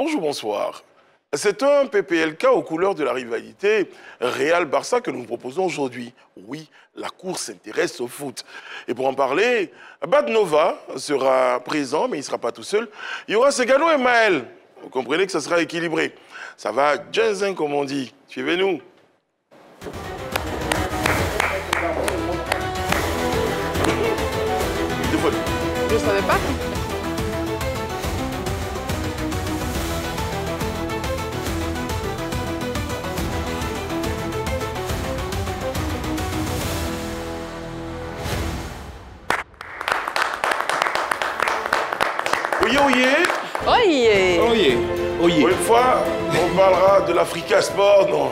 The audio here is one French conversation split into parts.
Bonjour, bonsoir. C'est un PPLK aux couleurs de la rivalité Real-Barça que nous vous proposons aujourd'hui. Oui, la course s'intéresse au foot. Et pour en parler, Bad Nova sera présent, mais il ne sera pas tout seul. Il y aura Segano et Maël. Vous comprenez que ça sera équilibré. Ça va jazzin, comme on dit. Suivez-nous. Je ne savais pas. Oyez, oyez. Oyez. Oyez. Oyez. Pour une fois, on parlera de l'Africa Sport. Non.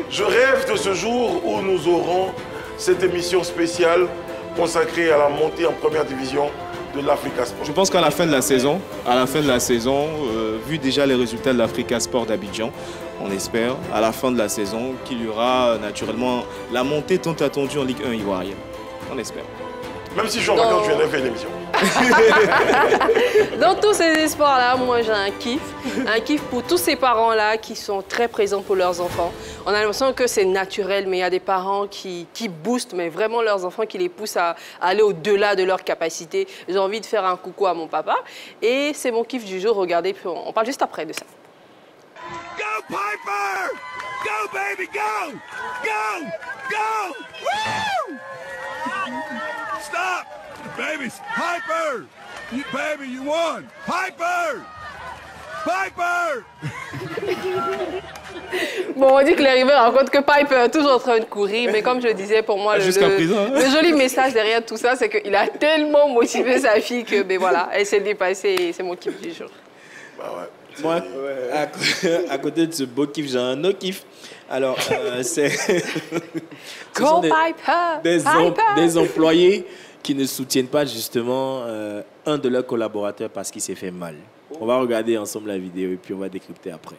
Je rêve de ce jour où nous aurons cette émission spéciale consacrée à la montée en première division de l'Africa Sport. Je pense qu'à la fin de la saison, vu déjà les résultats de l'Africa Sport d'Abidjan, on espère à la fin de la saison qu'il y aura naturellement la montée tant attendue en Ligue 1 ivoirienne. On espère. Même si je suis en vacances, je viendrai faire une émission. Dans tous ces espoirs-là, moi j'ai un kiff pour tous ces parents-là qui sont très présents pour leurs enfants. On a l'impression que c'est naturel, mais il y a des parents qui boostent, mais vraiment leurs enfants, qui les poussent à aller au-delà de leurs capacités. J'ai envie de faire un coucou à mon papa et c'est mon kiff du jour. Regardez, puis on parle juste après de ça. Go Piper! Go baby, go! Go! Go! Woo! Stop! Baby, Piper! Baby, you won! Piper! Piper! Bon, on dit que les riveurs rencontrent que Piper est toujours en train de courir, mais comme je le disais, pour moi, le joli message derrière tout ça, c'est qu'il a tellement motivé sa fille que, ben voilà, elle s'est dépassée et c'est mon kiff du jour. Bah ouais. Moi, à côté de ce beau kiff, j'ai un autre kiff. Alors, c'est des employés qui ne soutiennent pas justement un de leurs collaborateurs parce qu'il s'est fait mal. On va regarder ensemble la vidéo et puis on va décrypter après.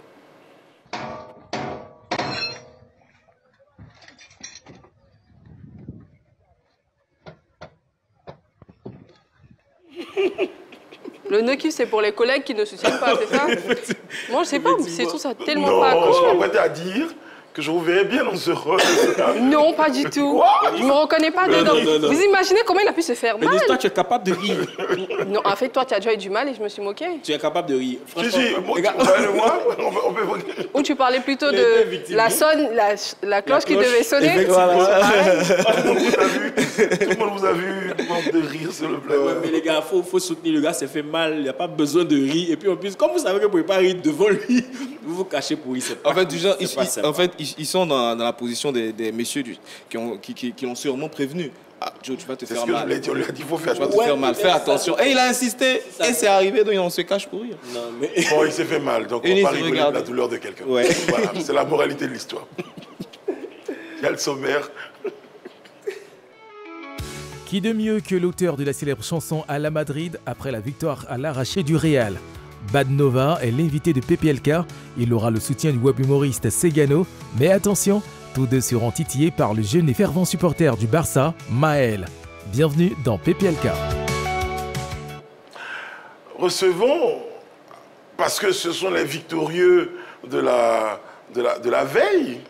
Le no-kiff, c'est pour les collègues qui ne soutiennent pas, c'est ça? Moi, je sais pas, c'est tout ça tellement non, pas accroché. on va à dire que je vous verrai bien dans ce rôle. Non, pas du tout. Je me reconnais pas dedans. Non. Vous imaginez comment il a pu se faire mal? Mais toi, tu es capable de rire. Non, en fait, toi, tu as déjà eu du mal et je me suis moquée. Tu es capable de rire. Si, moi, on peut... Ou tu parlais plutôt de la cloche qui devait sonner. Voilà. Tout le monde vous a vu de rire, s'il vous plaît. Ouais, mais les gars, faut soutenir le gars, c'est fait mal, il n'y a pas besoin de rire. Et puis en plus, comme vous savez que vous ne pouvez pas rire devant lui, vous vous cachez pour rire. En fait, ils sont dans la position des messieurs qui l'ont sûrement prévenu. Ah, Joe, tu vas te faire mal. On lui a dit, il faut faire attention. Tu vas te faire mal, fais attention. Et il a insisté, et c'est arrivé, donc on se cache pour rire. Non, mais... Bon, il s'est fait mal, donc on va rigoler de la douleur de quelqu'un. Ouais. Voilà, c'est la moralité de l'histoire. Il y a le sommaire. Qui de mieux que l'auteur de la célèbre chanson à la Madrid après la victoire à l'arraché du Real? Bad Nova est l'invité de PPLK. Il aura le soutien du web humoriste Segano. Mais attention, tous deux seront titillés par le jeune et fervent supporter du Barça, Maël. Bienvenue dans PPLK. Recevons, parce que ce sont les victorieux de la veille,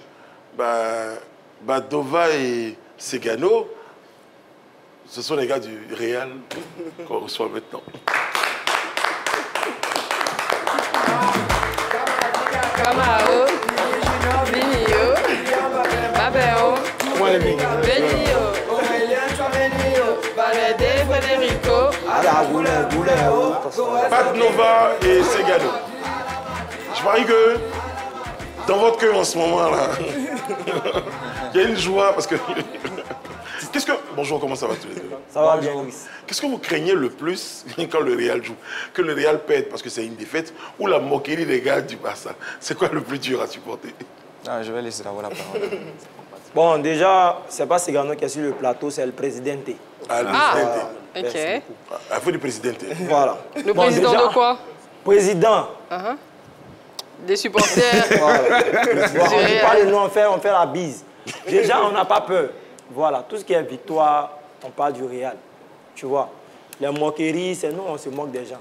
Bad Nova et Segano, ce sont les gars du Real qu'on reçoit maintenant. Camaro, Vinio, Babeo, Benio, Valédé, Federico, Bad Nova et Segano. Je parie que dans votre cœur en ce moment-là, il y a une joie parce que... Bonjour, comment ça va tous les deux? Ça va bien, Louis. Qu'est-ce que vous craignez le plus quand le Real joue? Que le Real pète parce que c'est une défaite ou la moquerie des gars du Barça? C'est quoi le plus dur à supporter? Je vais laisser d'abord la parole. Bon, déjà, c'est pas Segano qui est sur le plateau, c'est le présidente. Ah, le présidente. Ok. Il faut du présidente. Voilà. Le président déjà, de quoi? Président. Des supporters. Voilà. On dit pas le nom, on fait la bise. Déjà, on n'a pas peur. Voilà, tout ce qui est victoire, on parle du Real. Tu vois, les moqueries, c'est nous, on se moque des gens.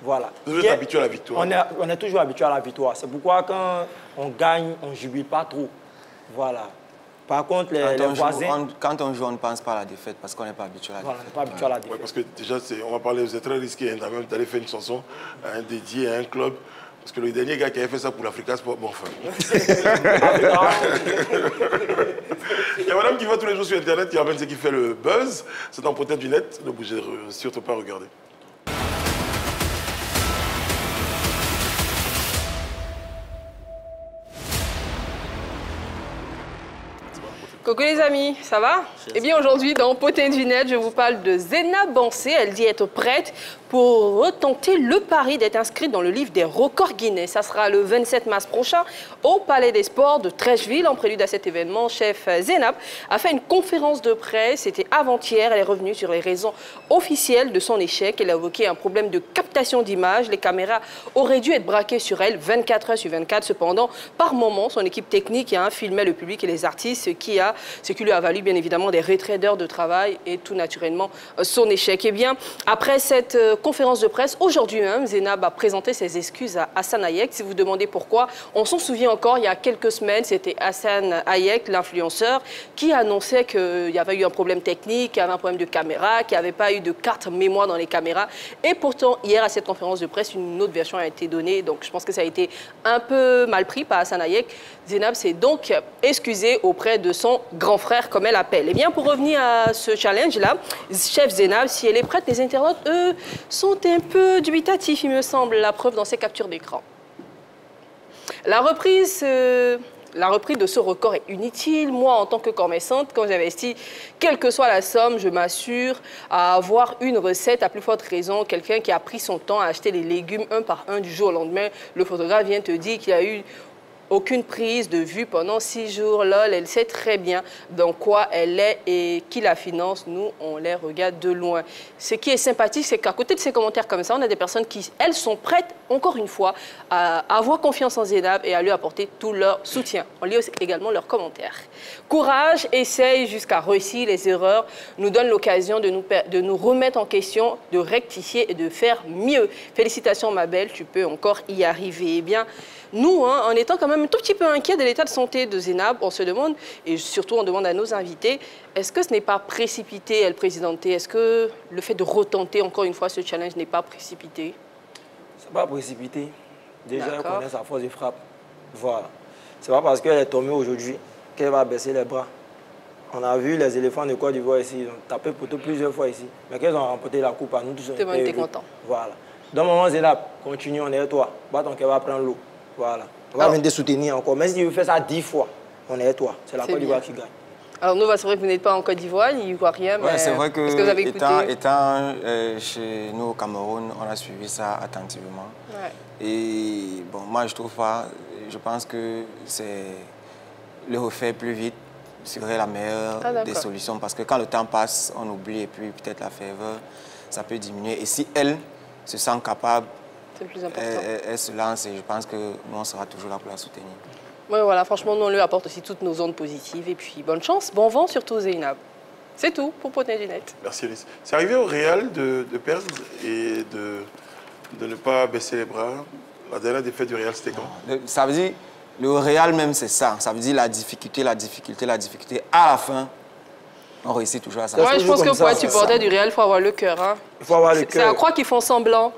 Voilà. Vous êtes habitué à la victoire. On est toujours habitué à la victoire. C'est pourquoi quand on gagne, on ne jubile pas trop. Voilà. Par contre, les voisins... Quand on joue, on ne pense pas à la défaite parce qu'on n'est pas habitué à la défaite. Voilà, on n'est pas habitué à la défaite. Ouais, parce que déjà, on va parler, vous êtes très risqué hein, d'aller faire une chanson dédiée à un club. Parce que le dernier gars qui avait fait ça pour l'Africa Sport, bon, enfin. Il y a madame qui va tous les jours sur Internet qui ramène ce qui fait le buzz. C'est dans Peut-être du net. Ne bougez surtout pas, regardez. Coucou les amis, ça va? Eh bien aujourd'hui dans Potin du Net, je vous parle de Zena Bansé. Elle dit être prête pour retenter le pari d'être inscrite dans le livre des records Guinness. Ça sera le 27 mars prochain au Palais des Sports de Trècheville. En prélude à cet événement, chef Zena a fait une conférence de presse. C'était avant-hier. Elle est revenue sur les raisons officielles de son échec. Elle a évoqué un problème de captation d'image. Les caméras auraient dû être braquées sur elle 24 heures sur 24. Cependant, par moment, son équipe technique filmait le public et les artistes, ce qui lui a valu bien évidemment des retraits d'heures de travail et tout naturellement son échec. Eh bien, après cette conférence de presse, aujourd'hui même, Zena a présenté ses excuses à Hassan Hayek. Si vous demandez pourquoi, on s'en souvient encore, il y a quelques semaines, c'était Hassan Hayek, l'influenceur, qui annonçait qu'il y avait eu un problème technique, qu'il y avait un problème de caméra, qu'il n'y avait pas eu de carte mémoire dans les caméras. Et pourtant, hier, à cette conférence de presse, une autre version a été donnée. Donc, je pense que ça a été un peu mal pris par Hassan Hayek. Zena s'est donc excusée auprès de son grand frère, comme elle appelle. Eh bien, pour revenir à ce challenge-là, chef Zena, si elle est prête, les internautes, eux, sont un peu dubitatifs, il me semble, la preuve dans ces captures d'écran. La reprise de ce record est inutile. Moi, en tant que commerçante, quand j'investis, quelle que soit la somme, je m'assure à avoir une recette. À plus forte raison, quelqu'un qui a pris son temps à acheter les légumes un par un du jour au lendemain, le photographe vient te dire qu'il y a eu aucune prise de vue pendant 6 jours. Lol, elle sait très bien dans quoi elle est et qui la finance. Nous, on les regarde de loin. Ce qui est sympathique, c'est qu'à côté de ces commentaires comme ça, on a des personnes qui, elles, sont prêtes, encore une fois, à avoir confiance en Zena et à lui apporter tout leur soutien. On lit également leurs commentaires. Courage, essaye jusqu'à réussir. Les erreurs nous donnent l'occasion de nous remettre en question, de rectifier et de faire mieux. Félicitations, ma belle, tu peux encore y arriver. Eh bien, nous, en étant quand même un tout petit peu inquiets de l'état de santé de Zena, on se demande, et surtout on demande à nos invités, est-ce que ce n'est pas précipité, elle présidentée? Est-ce que le fait de retenter encore une fois ce challenge n'est pas précipité? C'est pas précipité. Déjà, elle connaît sa force de frappe. Voilà. C'est pas parce qu'elle est tombée aujourd'hui qu'elle va baisser les bras. On a vu les éléphants de Côte d'Ivoire ici, ils ont tapé poteau plusieurs fois ici. Mais qu'elles ont remporté la coupe à nous tous. Tout le monde était content. Voilà. Dans le moment, Zena, continue, on est avec toi. Bat ton cœur va prendre l'eau. Voilà. On va venir te soutenir encore. Mais si tu veux faire ça 10 fois, on est avec toi. C'est la Côte d'Ivoire qui gagne. Alors, nous, c'est vrai que vous n'êtes pas en Côte d'Ivoire, ni Ivoirien, mais c'est vrai que, vous avez écouté... étant chez nous au Cameroun, on a suivi ça attentivement. Ouais. Et bon, moi, je trouve pas... Je pense que c'est le refaire plus vite serait la meilleure des solutions. Parce que quand le temps passe, on oublie et puis peut-être la ferveur, ça peut diminuer. Et si elle se sent capable, c'est le plus important. Elle se lance et je pense que nous, on sera toujours là pour la soutenir. Oui, voilà, franchement, nous, on lui apporte aussi toutes nos ondes positives. Et puis, bonne chance, bon vent, surtout Zena. C'est tout pour Potin du Net. Merci, Alice. C'est arrivé au Real de perdre et de ne pas baisser les bras. La dernière défaite du Real, c'était quand? Ça veut dire, le Real même, c'est ça. Ça veut dire la difficulté. À la fin, on réussit toujours à ça. Ouais, je pense que pour être supporter du Real, il faut avoir le cœur. Hein. Il faut avoir le cœur. C'est à croire qu'ils font semblant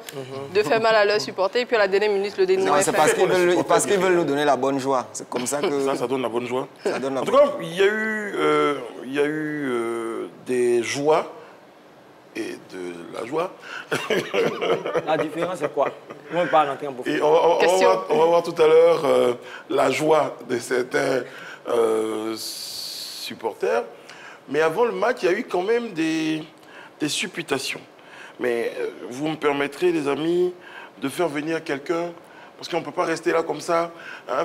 de faire mal à leurs supporters et puis à la dernière minute, le dénouement est fait. C'est parce qu'ils veulent nous donner la bonne joie. C'est comme ça que... Ça donne la bonne joie. Ça donne la en tout cas, il y a eu des joies et de la joie. La différence, c'est quoi? Moi, je parle en termes de... On va voir tout à l'heure la joie de certains supporters. Mais avant le match, il y a eu quand même des supputations. Mais vous me permettrez, les amis, de faire venir quelqu'un, parce qu'on ne peut pas rester là comme ça,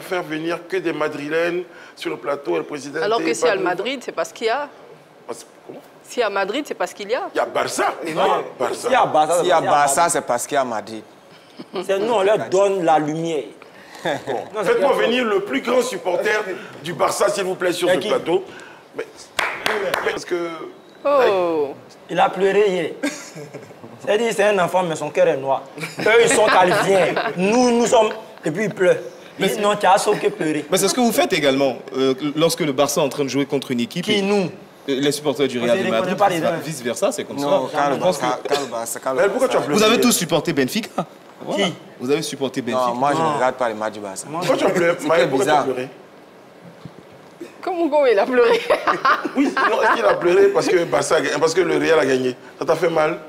faire venir que des Madrilènes sur le plateau, le président... Alors que si à Madrid, c'est parce qu'il y a... Comment? Si à Madrid, c'est parce qu'il y a... Il y a Barça. Non, Barça. Si à Barça, c'est parce qu'il y a Madrid. Nous, on leur donne la lumière. Bon. Faites-moi venir le plus grand supporter du Barça, s'il vous plaît, sur ce plateau. Mais parce que... Oh. Il a pleuré hier. C'est-à-dire, c'est un enfant, mais son cœur est noir. Eux, ils sont qualifiés. Nous sommes... Et puis, il pleure. Mais non, tu as sauf que pleurer. Mais c'est ce que vous faites également lorsque le Barça est en train de jouer contre une équipe. Qui, nous? Les supporters du Real de Madrid, vice-versa, c'est comme ça. Non, Pourquoi tu as pleuré? Vous avez tous supporté Benfica. Voilà. Qui? Vous avez supporté Benfica. Non, moi, je ne regarde pas les matchs du Barça. Pourquoi tu as pleuré? Maël, pourquoi tu as pleuré? Comment il a pleuré? Oui, est-ce qu'il a pleuré parce que le Real a gagné? Ça t'a fait mal?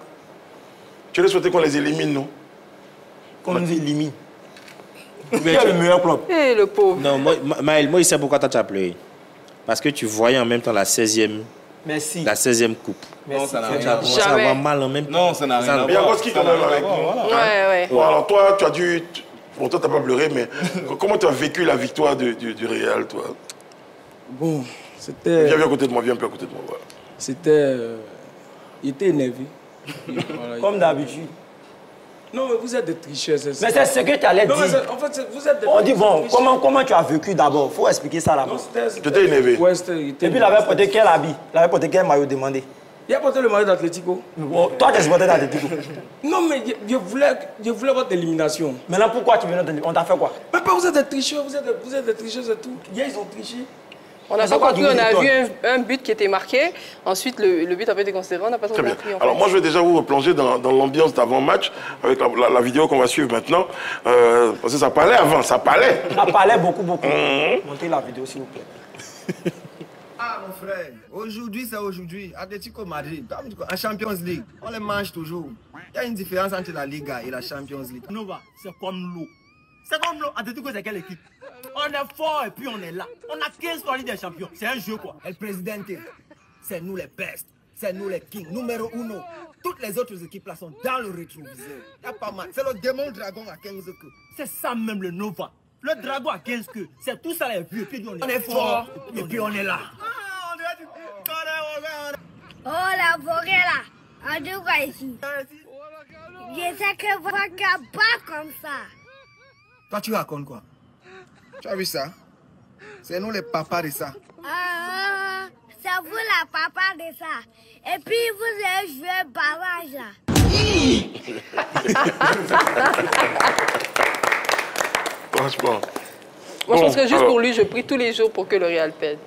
Tu aurais souhaité qu'on les élimine, non? Qu'on nous élimine. Qui est le meilleur club? Eh, le pauvre. Non, Maël, moi, il sait pourquoi tu as pleuré. Parce que tu voyais en même temps la 16e. Merci. La 16e coupe. Non, ça n'a Tu rien as à commencé à avoir mal en même temps. Non, ça n'a rien à voir. Il y a Roski quand même avec nous. Ouais. Bon, alors toi, tu as dû... Bon, toi, tu n'as pas pleuré, mais comment tu as vécu la victoire du Real, toi? Bon, c'était... Viens à côté de moi, viens un peu à côté de moi, voilà. C'était... Il était énervé. Voilà, comme d'habitude. Non, mais vous êtes des tricheurs, c'est ça. Mais c'est ce que tu allais dire. En fait, vous êtes des... On dit, bon, comment tu as vécu d'abord? Il faut expliquer ça là-bas. Tu étais énervé. Ouais, et puis, il avait porté quel habit? Il avait porté quel maillot demandé? Il a porté le maillot d'Atlético. Bon, toi, tu es supporter d'Atlético. Non, mais je voulais votre élimination. Maintenant, pourquoi tu viens de... On t'a fait quoi? Mais vous êtes des tricheurs, vous êtes des tricheurs, c'est tout. Hier, ils ont triché. On a vu un but qui était marqué. Ensuite, le but a été considéré. On n'a pas trop compris. Alors, moi, je vais déjà vous replonger dans l'ambiance d'avant-match avec la vidéo qu'on va suivre maintenant. Parce que ça parlait avant, ça parlait. Ça parlait beaucoup. Montez la vidéo, s'il vous plaît. Ah, mon frère, aujourd'hui, c'est aujourd'hui. Atlético Madrid, en Champions League, on les mange toujours. Il y a une différence entre la Liga et la Champions League. Nova, c'est comme l'eau. C'est comme l'eau. Atlético, c'est quelle équipe? On est fort et puis on est là. On a 15 fois Ligue des Champions. C'est un jeu, quoi. El Presidente, c'est nous les best. C'est nous les kings, numéro 1. Toutes les autres équipes là sont dans le rétroviseur. Il y a pas mal. C'est le démon dragon à 15 queues. C'est ça même le Nova. Le dragon à 15 queues. C'est tout ça les vieux. Et puis on est fort et puis on est là. Oh, la forêt là. On dit quoi ici? Je sais que vous n'êtes pas comme ça. Toi, tu racontes quoi? Tu as vu ça? C'est nous les papas de ça. Ah, c'est vous la papa de ça. Et puis vous avez joué barrage là. Franchement. Moi, je pense que juste pour lui, je prie tous les jours pour que le Real perde.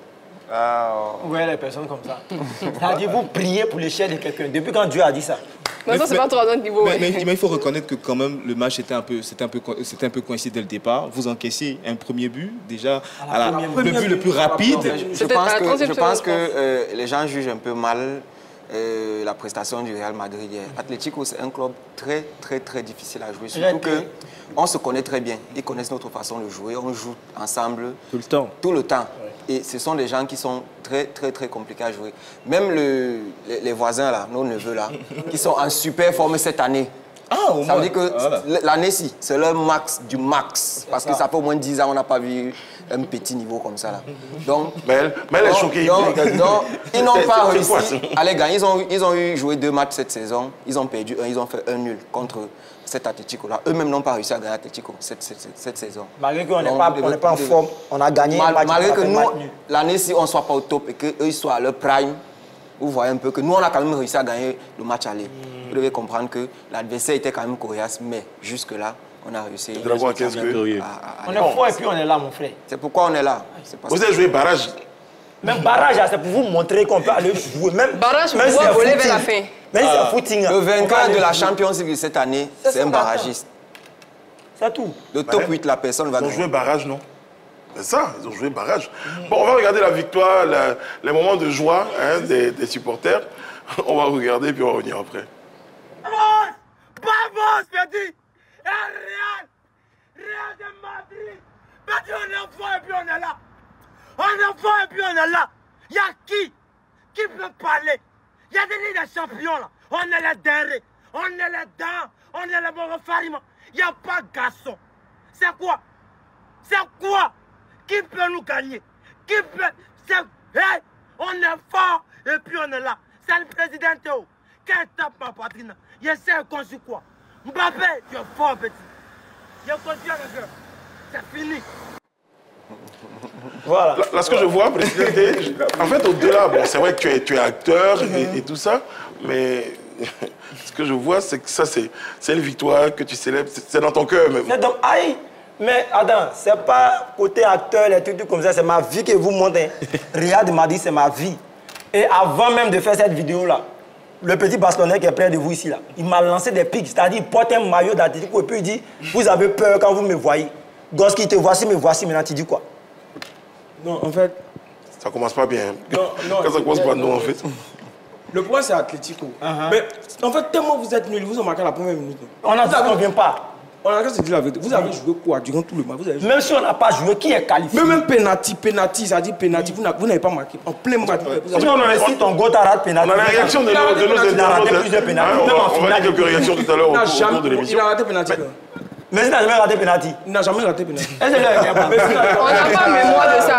Ouais, les personnes comme ça. C'est-à-dire, vous priez pour l'échec de quelqu'un. Depuis quand Dieu a dit ça? Mais ça, c'est pas trop à notre niveau. Mais il faut reconnaître que quand même, le match était un peu coincé dès le départ. Vous encaissez un premier but, déjà, le but le plus rapide. Je pense que les gens jugent un peu mal la prestation du Real Madrid hier. Atlético, c'est un club très difficile à jouer. Surtout qu'on se connaît très bien. Ils connaissent notre façon de jouer. On joue ensemble. Tout le temps. Tout le temps. Ouais. Et ce sont des gens qui sont très compliqués à jouer. Même les voisins, là, nos neveux, là, qui sont en super forme cette année. Ça veut dire que l'année-ci, c'est leur max du max. Parce que ça fait au moins 10 ans qu'on n'a pas vu un petit niveau comme ça. Là. Donc, mais elle est choquée. Donc, ils n'ont pas réussi à les gagner. Ils ont eu joué 2 matchs cette saison. Ils ont perdu 1, ils ont fait 1 nul contre cet Atlético-là. Eux-mêmes n'ont pas réussi à gagner Atlético cette saison. Malgré qu'on n'est pas en forme, on a gagné un match. Malgré que nous, l'année-ci, on ne soit pas au top et qu'eux, ils soient à leur prime, vous voyez un peu que nous, on a quand même réussi à gagner le match aller. Vous devez comprendre que l'adversaire était quand même coriace, mais jusque-là, on a réussi. On est fort et puis on est là, mon frère. C'est pourquoi on est là. Vous avez joué barrage. Même barrage, c'est pour vous montrer qu'on peut aller jouer. Même barrage, vous pouvez voler vers la fin. Mais c'est un footing. Le vainqueur de la Champions League cette année, c'est un barragiste. C'est tout. Le top 8, la personne va gagner. Ils ont joué barrage, non? C'est ça, ils ont joué barrage. Bon, on va regarder la victoire, les moments de joie des supporters. On va regarder puis on va revenir après. Vamos, Freddy! Real de Madrid! Freddy, on est fort et puis on est là! On est fort et puis on est là! Y'a qui? Qui peut parler? Y'a des ligues des champions là! On est les derrière! On est les dents! On est les bons farima! Y'a pas de garçon! C'est quoi? C'est quoi? Qui peut nous gagner? Qui peut... Hey! On est fort et puis on est là! C'est le président Théo! Quand il tape ma poitrine, il essaie de construire quoi? Mbappé, tu es fort, petit. Il continue le cœur. C'est fini. Voilà. Là, ce que je vois, président, en fait, au-delà, bon, c'est vrai que tu es acteur et tout ça, mais ce que je vois, c'est que ça, c'est une victoire que tu célèbres, c'est dans ton cœur même. Donc, aïe, mais Adam, c'est pas côté acteur, les trucs comme ça, c'est ma vie que vous montrez. Real de Madrid, c'est ma vie. Et avant même de faire cette vidéo-là, le petit Barcelonais qui est près de vous ici, là, il m'a lancé des pics, c'est-à-dire il porte un maillot d'Atlético et puis il dit, vous avez peur quand vous me voyez. Gosse qui te voici, me voici, maintenant tu dis quoi? Non, en fait... Ça commence pas bien. Non, quand ça commence pas, non, en fait. Le point, c'est Atlético. Mais en fait, tellement vous êtes nuls, vous ont marqué la première minute. On n'a dit qu'on ne vient pas. On a dit la vérité. Vous avez joué quoi durant tout le match? Même si on n'a pas joué, qui est qualifié? Même penalty, ça dit penalty, vous n'avez pas marqué. En plein match. Si ton go t'a raté penalty. On a la réaction de nos internautes. On va dire quelques réactions tout à l'heure au cours de l'émission. Il a raté penalty. Mais il n'a jamais raté penalty. Il n'a jamais raté penalty. On n'a pas mémoire de ça.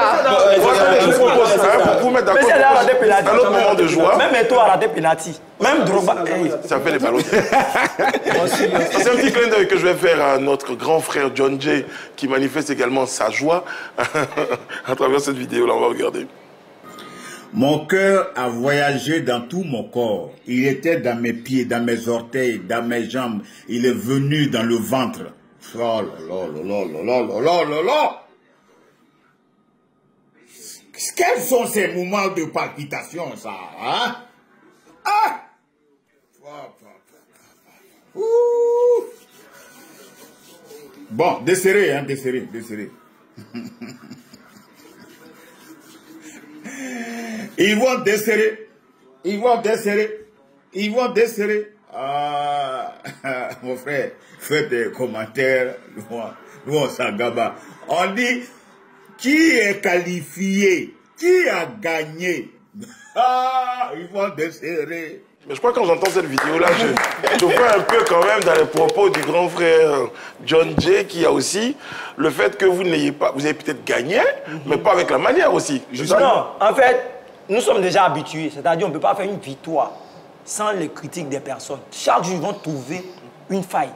Je vous propose pour vous mettre d'accord. Mais il a raté penalty. Un autre moment de joie. Même Eto'o a raté penalty. Même Drogba. Ça fait les ballons. C'est un petit clin d'œil que je vais faire à notre grand frère John Jay qui manifeste également sa joie à travers cette vidéo-là. On va regarder. Mon cœur a voyagé dans tout mon corps. Il était dans mes pieds, dans mes orteils, dans mes jambes. Il est venu dans le ventre. Oh là là là là là là là là. Quels sont ces moments de palpitation, ça, hein? Ah! Ouh. Bon, desserré, hein, desserré, desserré. Ils vont desserrer. Ils vont desserrer. Ils vont desserrer. Ah, mon frère, faites des commentaires. Nous, on s'agaba. On dit, qui est qualifié? Qui a gagné? Ah, ils vont desserrer. Mais je crois que quand j'entends cette vidéo-là, je vois un peu quand même dans les propos du grand frère John Jay qui a aussi le fait que vous n'ayez pas, vous avez peut-être gagné, mais pas avec la manière aussi. Non, en fait, nous sommes déjà habitués. C'est-à-dire qu'on ne peut pas faire une victoire sans les critiques des personnes. Chaque jour, ils vont trouver une faille.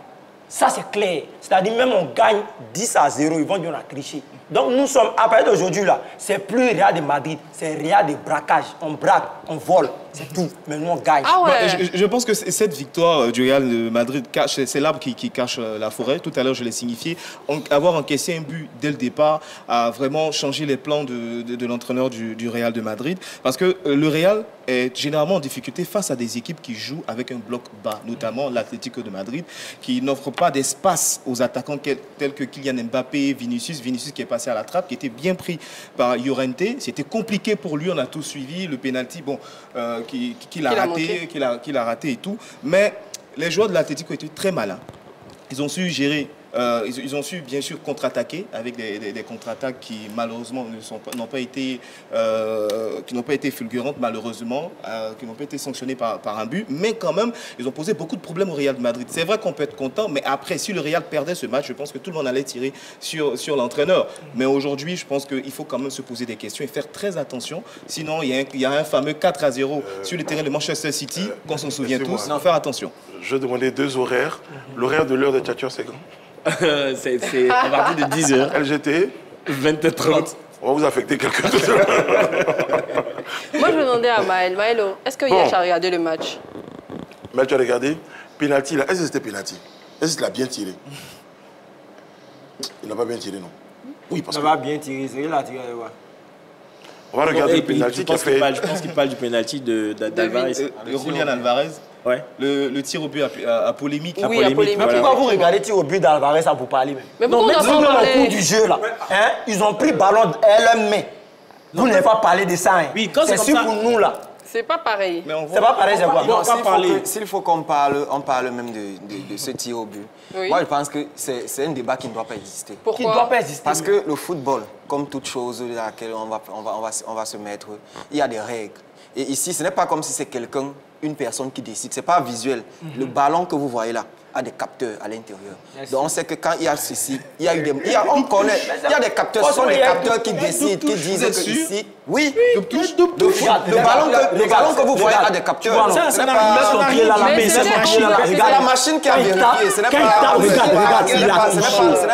Ça, c'est clair. C'est-à-dire, même on gagne 10-0, ils vont dire on a triché. Donc, nous sommes, à partir d'aujourd'hui, là, c'est plus Real de Madrid, c'est Real de braquage. On braque, on vole, c'est tout. Mais nous, on gagne. Ah ouais. Je pense que cette victoire du Real de Madrid, c'est l'arbre qui cache la forêt. Tout à l'heure, je l'ai signifié. Avoir encaissé un but dès le départ a vraiment changé les plans de l'entraîneur du Real de Madrid. Parce que le Real est généralement en difficulté face à des équipes qui jouent avec un bloc bas, notamment l'Atlético de Madrid, qui n'offre pas d'espace aux attaquants tels que Kylian Mbappé, Vinicius qui est passé à la trappe, qui était bien pris par Llorente. C'était compliqué pour lui, on a tout suivi, le penalty qu'il a raté et tout. Mais les joueurs de l'Atlético étaient très malins. Ils ont su gérer. Ils ont su bien sûr contre-attaquer avec des contre-attaques qui malheureusement n'ont pas été fulgurantes malheureusement, qui n'ont pas été sanctionnées par un but, mais quand même ils ont posé beaucoup de problèmes au Real de Madrid. C'est vrai qu'on peut être content, mais après si le Real perdait ce match, je pense que tout le monde allait tirer sur l'entraîneur. Mais aujourd'hui, je pense qu'il faut quand même se poser des questions et faire très attention. Sinon, il y a un fameux 4-0 sur le terrain de Manchester City, qu'on s'en souvient tous. Il faut faire attention. Je demandais 2 horaires. L'horaire de l'heure de Tchatcher, c'est quand? C'est à partir de 10h. LGT 20h30. On va vous affecter quelqu'un. Moi, je demandais à Maël. Maëlo, est-ce que Yash a regardé le match? Maël, tu as regardé? Penalty, là, est-ce que c'était penalty? Est-ce qu'il a bien tiré? Il n'a pas bien tiré, non? Oui, parce que... Il n'a pas bien tiré, c'est il a tiré, ouais. On va regarder le penalty qu'il a fait. Je pense qu'il parle du penalty d'Alvarez. Julian Alvarez. Ouais. Le tir au but à polémique. Oui, à polémique. Mais pourquoi vous regardez le tir au but d'Alvarez, ça vous parler même? Mais pourquoi on même n'a pas au parlé cours du jeu, là, hein, ils ont pris ballon à leur main. Vous n'avez pas parlé de ça, hein. Oui, quand c'est sûr pour nous, là. C'est pas pareil. C'est pas pareil, c'est quoi? S'il faut qu'on parle, on parle même de ce tir au but. Oui. Moi, je pense que c'est un débat qui ne doit pas exister. Pourquoi? Qui ne doit pas exister. Parce que le football, comme toute chose à laquelle on va se mettre, il y a des règles. Et ici, ce n'est pas comme si c'est quelqu'un, une personne qui décide. Ce n'est pas visuel. Le ballon que vous voyez là, a des capteurs à l'intérieur. Donc on sait que quand il y a ceci, il y a eu des... on connaît, il y a des capteurs, ce sont des capteurs qui décident, qui disent que ici... Oui, le ballon que vous voyez a des capteurs. C'est la machine qui a vérifié. Ce n'est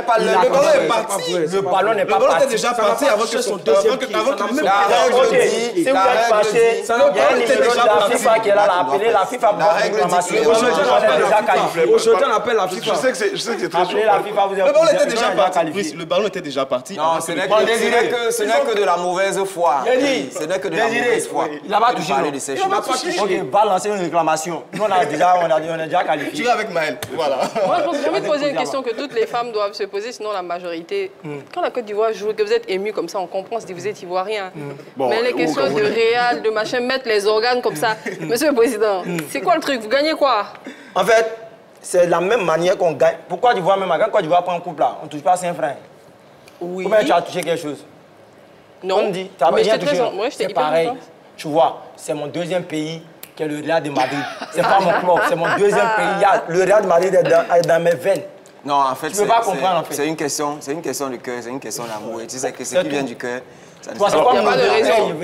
pas le ballon est parti. Le ballon n'est pas parti. Le ballon était déjà parti avant que son deuxième pied. La règle dit... Si vous êtes fâché, il y a un numéro de la FIFA qui est là, appelez la FIFA pour la réclamation. Aujourd'hui, on appelle la FIFA. Je sais que c'est très chaud. Le ballon était déjà parti. Le ballon était déjà parti. Non, ce n'est que de la mauvaise foi. Ce n'est que de la mauvaise foi. Il n'a pas touché. Il n'a pas touché. Ok, va lancer une réclamation. Nous, on est déjà qualifié. Tu vas avec Maël. Voilà. Moi, je pense que j'ai envie de poser une question que toutes les femmes doivent se poser, sinon la majorité. Quand la Côte d'Ivoire joue, que vous êtes ému comme ça, on comprend si vous êtes ivoirien. Mais les questions de réal, de machin, mettre les organes comme ça. Monsieur le Président, c'est quoi le truc? Vous gagnez quoi? En fait, c'est la même manière qu'on gagne. Pourquoi tu vois même quand Côte d'Ivoire prend un couple là, on ne touche pas 5 francs? Oui. Combien tu as touché quelque chose? Non. On dit, tu as rien touché. C'est pareil. Tu vois, c'est mon deuxième pays qui est le Real de Madrid. C'est pas mon club, c'est mon deuxième pays. Le Real de Madrid est dans mes veines. Non, en fait, c'est une question de cœur, c'est une question d'amour. Et tu sais que ce qui vient du cœur, ça ne se Il n'y a pas de raison.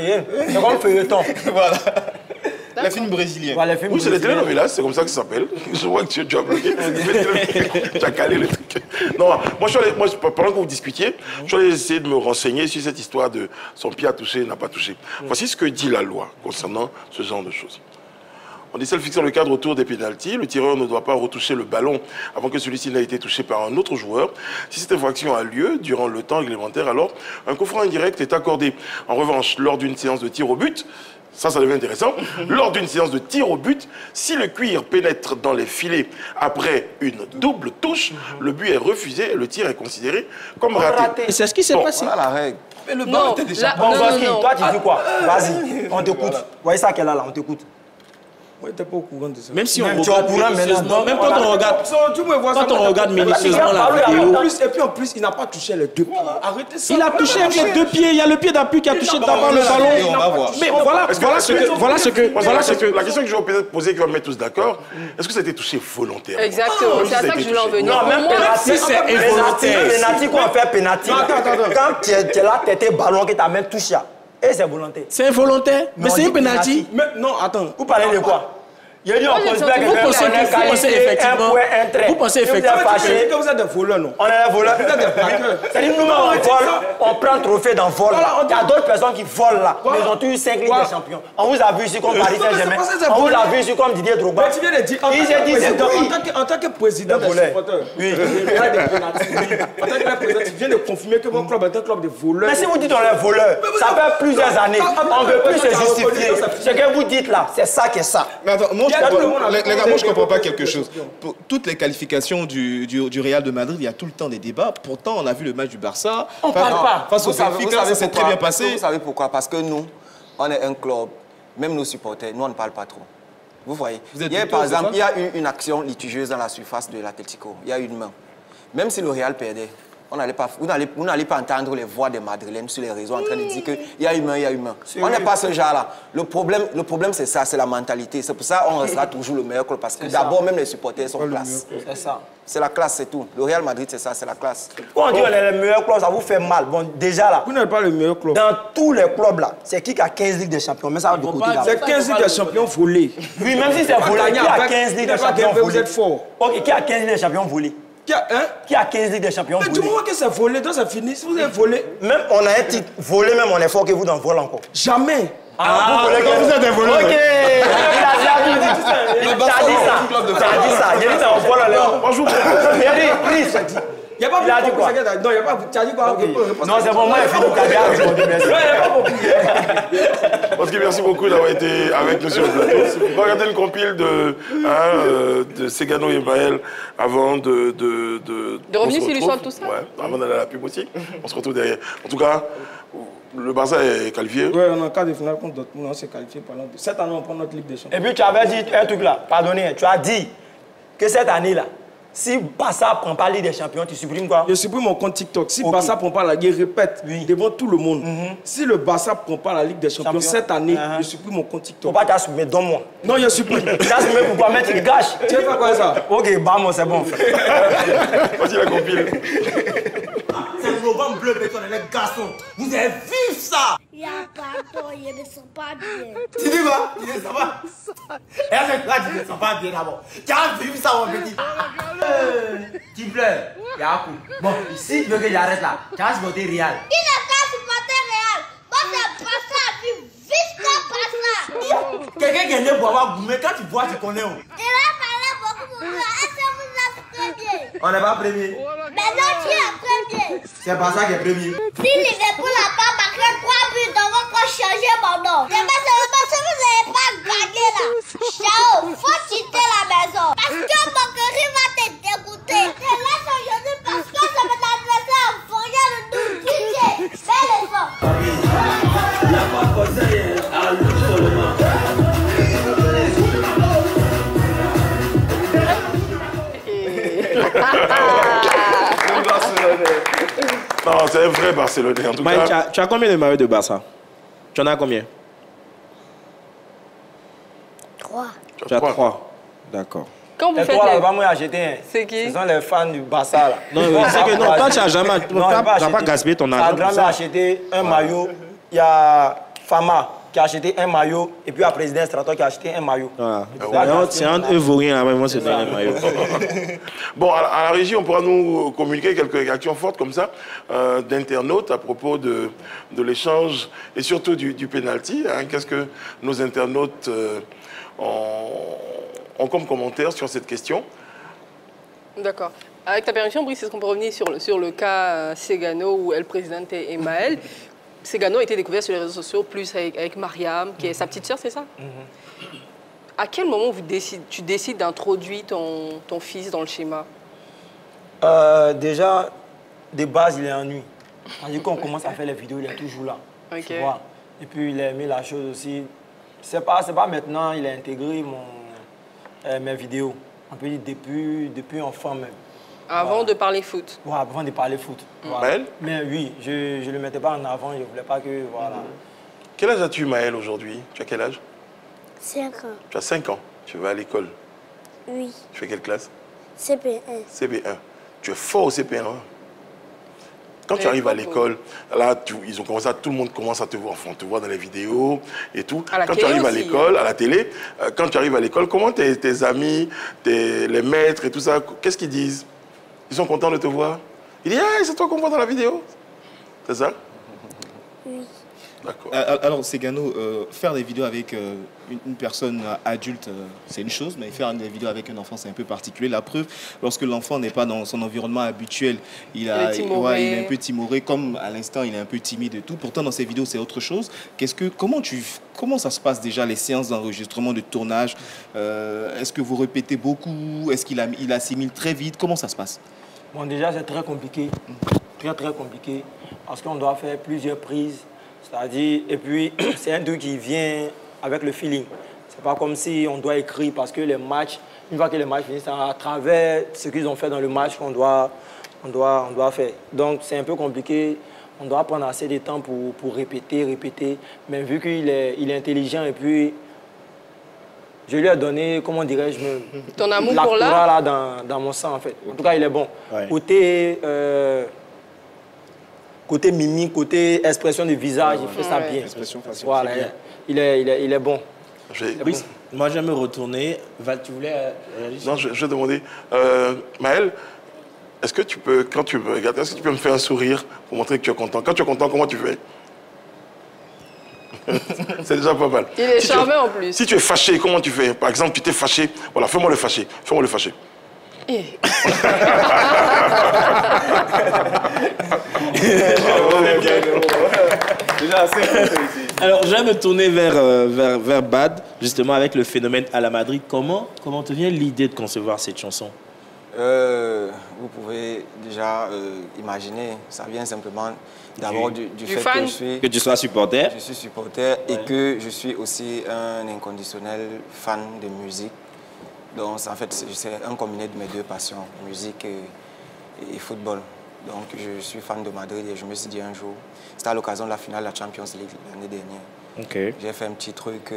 C'est comme feuilleton. Voilà. Les films brésiliens. Voilà, oui, c'est les telenovelas, c'est comme ça que ça s'appelle. Je vois que tu as bloqué. Tu as calé le truc. Non, moi, pendant que vous discutiez, je vais essayer de me renseigner sur cette histoire de son pied a touché, n'a pas touché. Voici ce que dit la loi concernant ce genre de choses. On dit, celle fixant le cadre autour des pénaltys, le tireur ne doit pas retoucher le ballon avant que celui-ci n'ait été touché par un autre joueur. Si cette infraction a lieu durant le temps réglementaire, alors un coup franc indirect est accordé. En revanche, lors d'une séance de tir au but, ça devient intéressant. Lors d'une séance de tir au but, si le cuir pénètre dans les filets après une double touche, le but est refusé et le tir est considéré comme raté. C'est ce qui s'est passé. Voilà la règle. Mais le ballon était déjà Bon, toi, tu dis quoi? Vas-y, on t'écoute. Vous voyez ça qu'elle a là, on t'écoute. Moi, je n'étais pas au courant de ça. Même si on regarde minutieusement, même quand on regarde minutieusement la vidéo. Et puis en plus, il n'a pas touché les deux pieds. Arrêtez ça. Il a touché avec les deux pieds. Il y a le pied d'appui qui a touché d'abord le ballon. On va voir. Mais voilà ce que. La question que je vais peut-être poser, qui va me mettre tous d'accord, est-ce que ça a été touché volontairement? Exactement, c'est à ça que je voulais en venir. Non, même si c'est involontaire. Pénalty qu'on fait pénalty. Quand tu es là, tu étais ballon que tu as même touché. Et c'est volontaire. C'est involontaire, mais c'est un pénalty. Non, attends. Vous parlez de quoi? Il dit on considère que vous pensez effectivement que vous êtes des voleurs, non? On est des voleurs. C'est-à-dire nous, on vole, on prend trophée dans vol. Il y a d'autres personnes qui volent là. Mais ils ont eu 5 Ligues des Champions. On vous a vu ici comme Paris Saint-Germain. On vous a vu ici comme Didier Drogba. Mais tu viens de dire, en tant que président des supporters, en tant que président, tu viens de confirmer que mon club est un club de voleurs. Mais si vous dites on est voleurs, ça fait plusieurs années. On ne veut plus se justifier. Ce que vous dites là, c'est ça qui est ça. Mais attends, les gars, moi je ne comprends pas quelque chose. Pour toutes les qualifications du Real de Madrid, il y a tout le temps des débats. Pourtant, on a vu le match du Barça. On ne parle pas. Face au Benfica, ça s'est très bien passé. Vous savez pourquoi? Parce que nous, on est un club, même nos supporters, nous on ne parle pas trop. Vous voyez? Par exemple, il y a eu une action litigieuse dans la surface de l'Atlético. Il y a eu une main. Même si le Real perdait, vous n'allez pas entendre les voix des Madrilènes sur les réseaux en train de dire qu'il y a humain, il y a humain. On n'est pas ce genre-là. Le problème c'est ça, c'est la mentalité. C'est pour ça qu'on restera toujours le meilleur club. Parce que d'abord, même les supporters sont classe. C'est ça. C'est la classe, c'est tout. Le Real Madrid, c'est ça, c'est la classe. Quand on dit qu'on est le meilleur club, ça vous fait mal. Bon, déjà là. Vous n'êtes pas le meilleur club. Dans tous les clubs là, c'est qui a 15 Ligues des Champions? Mais ça va de côté là. C'est 15 Ligues des Champions volés. Oui, même si c'est volé, qui a 15 Ligues des Champions volés? Vous êtes fort. Ok, qui a 15 Ligues des Champions volés? Qui a 15 Ligues des Champions volés? Mais du moment que c'est volé, donc ça finit. Si vous êtes volé. Même on a un titre volé, même on est fort que vous dans le vol encore. Jamais. Vous êtes un voleur. Ok. Il a dit ça. Il a dit ça en vol alors. Bonjour. Il a dit, please. Il n'y a pas il a dit quoi? Non, il n'y a pas. Tu as dit quoi? Non, c'est bon, moi, il fait du caviar aujourd'hui. Merci. Non, il n'y a pas compris. Parce que merci beaucoup d'avoir été avec nous sur le plateau. Regardez le compile de Segano et Maël avant de revenir sur l'histoire de tout ça. Ouais, avant d'aller à la pub aussi. On se retrouve derrière. En tout cas, le Barça est qualifié. Oui, on a un quart de finale contre Dortmund. On s'est qualifié par l'an. Cette année, on prend notre Ligue des Champions. Et puis, tu avais dit un truc là. Pardonnez, tu as dit que cette année là, Si Barça ne prend pas la Ligue des Champions, tu supprimes quoi? Je supprime mon compte TikTok. Si Barça ne prend pas la Ligue, répète devant tout le monde. Si le Barça ne prend pas la Ligue des Champions cette année, je supprime mon compte TikTok. Faut pas t'assumer, donne-moi. Non, je supprime. T'assumer pourquoi? Mais tu gâches. Tu sais pas quoi ça? Ok, bah moi c'est bon. Vas-y, la compile. C'est novembre bleu, béton, les garçons. Vous avez vu ça? Il n'y a pas tort, je ne me sens pas bien. Tu dis quoi? Tu ne sens pas? Et avec toi, tu ne sens pas bien d'abord. Tu as vu ça, mon petit? Tu pleures. Il y a un coup. Bon, si tu veux que j'arrête là, tu as supporté Real. Qui n'est pas supporter Real? Moi, c'est Barça, puis Vista Barça. Quelqu'un qui est né pour avoir gourmet, quand tu vois, tu connais où? Il a parlé beaucoup pour moi. Est-ce que vous êtes premier? On n'est pas premier. Mais non, tu es premier. C'est Barça qui est premier. Si Liverpool n'a pas marqué 3 buts, on va pas changer mon nom. C'est parce que vous n'avez pas gagné là. Ciao, faut quitter la maison. Parce que mon chéri va te dégoûter. Je laisse aujourd'hui parce que c'est mon adversaire. Faut rien le nous quitter. Fais l'effort. Il n'y a pas de conseil à lui seulement. Non, c'est un vrai Barcelonais. En tout cas. Tu as combien de maillots de Barça? Tu en as combien? 3. Tu as 3. D'accord. Quand vous Et faites toi, les... là-bas, moi, j'ai acheté un. C'est qui? Ce sont les fans du Barça, là. Non, c'est que non, quand tu n'as jamais... Tu n'as pas gaspillé ton argent. Sa grand-mère a acheté un maillot. Il y a Fama qui a acheté un maillot. Et puis, la présidente Strato qui a acheté un maillot. C'est un Euvorien, là, moi, c'est un maillot. Bon, à la régie, on pourra nous communiquer quelques réactions fortes comme ça d'internautes à propos de l'échange et surtout du penalty. Hein. Qu'est-ce que nos internautes ont comme commentaire sur cette question? D'accord. Avec ta permission, Brice, est-ce qu'on peut revenir sur le cas Segano où El Presidente et Maël? Segano a été découvert sur les réseaux sociaux, plus avec Mariam, qui est sa petite sœur, c'est ça? À quel moment tu décides d'introduire ton fils dans le schéma? Déjà, de base, il est en nuit. Quand on commence à faire les vidéos, il est toujours là. Okay. Tu vois? Et puis, il a aimé la chose aussi. C'est pas maintenant, il a intégré mes vidéos. On peut dire depuis enfant même. Avant de parler foot? Ouais, avant de parler foot. Maël? Mais oui, je ne le mettais pas en avant, je ne voulais pas que... Voilà. Quel âge as-tu, Maël, aujourd'hui? Tu as quel âge? 5 ans. Tu as 5 ans. Tu vas à l'école? Oui. Tu fais quelle classe? CP1. CP1. Tu es fort au CP1. Quand tu arrives à l'école, là, ils ont commencé tout le monde commence à te voir. On te voit dans les vidéos et tout. Quand tu arrives à l'école, à la télé, quand tu arrives à l'école, comment tes amis, les maîtres et tout ça, qu'est-ce qu'ils disent? Ils sont contents de te voir? Ils disent, ah, c'est toi qu'on voit dans la vidéo? C'est ça? Oui. D'accord. Alors, Segano, faire des vidéos avec une personne adulte, c'est une chose, mais faire des vidéos avec un enfant, c'est un peu particulier. La preuve, lorsque l'enfant n'est pas dans son environnement habituel, il est un peu timoré, comme à l'instant, il est un peu timide et tout. Pourtant, dans ces vidéos, c'est autre chose. Comment ça se passe déjà, les séances d'enregistrement, de tournage? Est-ce que vous répétez beaucoup? Est-ce qu'il assimile très vite? Comment ça se passe? Bon, déjà, c'est très compliqué. Très compliqué. Parce qu'on doit faire plusieurs prises. C'est-à-dire, et puis, c'est un truc qui vient avec le feeling. C'est pas comme si on doit écrire parce que les matchs, une fois que les matchs finissent, c'est à travers ce qu'ils ont fait dans le match qu'on doit faire. Donc, c'est un peu compliqué. On doit prendre assez de temps pour répéter. Mais vu qu'il est intelligent et puis, je lui ai donné, comment dirais-je, ton amour pour l'art là dans mon sang, en fait. En tout cas, il est bon. Ouais. Côté mimique, côté expression de visage, il fait ça bien. Expression faciale. Voilà, il est bon. Oui, moi j'aime me retourner. Val, tu voulais réagir? Non, je vais demander. Maël, est-ce que tu peux, quand tu me regardes, est-ce que tu peux me faire un sourire pour montrer que tu es content? Quand tu es content, comment tu fais? C'est déjà pas mal. Il est charmé en plus. Si tu es fâché, comment tu fais? Par exemple, tu t'es fâché. Voilà, fais-moi le fâché. Fais-moi le fâché. Alors, je vais me tourner vers Bad, justement avec le phénomène à la Madrid. Comment te vient l'idée de concevoir cette chanson? Vous pouvez déjà imaginer, ça vient simplement d'abord du fait que tu sois supporter. Je suis supporter et que je suis aussi un inconditionnel fan de musique. Donc, en fait, c'est un combiné de mes deux passions, musique et football. Donc, je suis fan de Madrid et je me suis dit un jour, c'était à l'occasion de la finale de la Champions League l'année dernière. Okay. J'ai fait un petit truc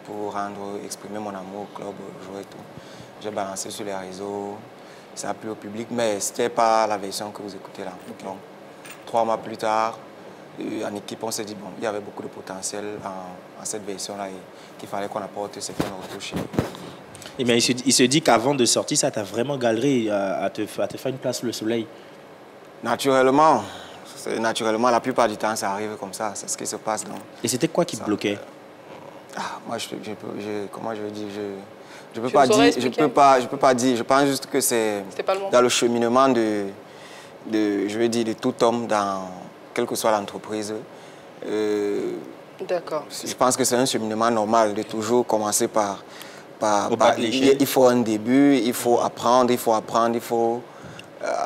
pour exprimer mon amour au club, jouer et tout. J'ai balancé sur les réseaux, ça a plu au public, mais ce n'était pas la version que vous écoutez là. Okay. Donc, 3 mois plus tard, en équipe, on s'est dit, bon, il y avait beaucoup de potentiel en cette version-là et qu'il fallait qu'on apporte certaines retouches. Et mais il se dit qu'avant de sortir, ça t'a vraiment galeré à te faire une place sous le soleil. Naturellement. Naturellement, la plupart du temps, ça arrive comme ça. C'est ce qui se passe. Donc, et c'était quoi qui te bloquait? Moi, comment je veux dire, je peux pas dire. Je peux pas dire. Je pense juste que c'est dans le cheminement je veux dire, de tout homme, dans quelle que soit l'entreprise. D'accord. Je pense que c'est un cheminement normal de toujours commencer par il faut un début, il faut apprendre, il faut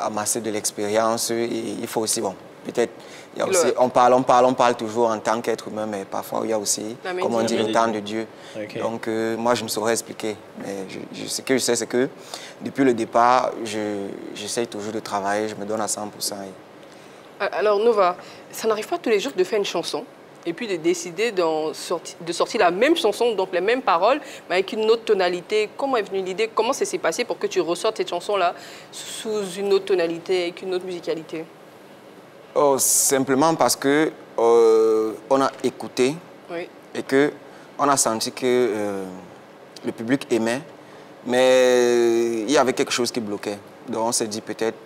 amasser de l'expérience et il faut aussi, bon, peut-être, il y a aussi, on parle toujours en tant qu'être humain, mais parfois il y a aussi, comme on dit, le temps de Dieu. Okay. Donc, moi, je ne saurais expliquer, mais ce que je sais, c'est que depuis le départ, j'essaye toujours de travailler, je me donne à 100%. Alors, Nova, ça n'arrive pas tous les jours de faire une chanson et puis de décider de sortir la même chanson, donc les mêmes paroles, mais avec une autre tonalité. Comment est venue l'idée? Comment ça s'est passé pour que tu ressortes cette chanson-là sous une autre tonalité, avec une autre musicalité? Simplement parce que on a écouté et qu'on a senti que le public aimait, mais il y avait quelque chose qui bloquait. Donc on s'est dit peut-être,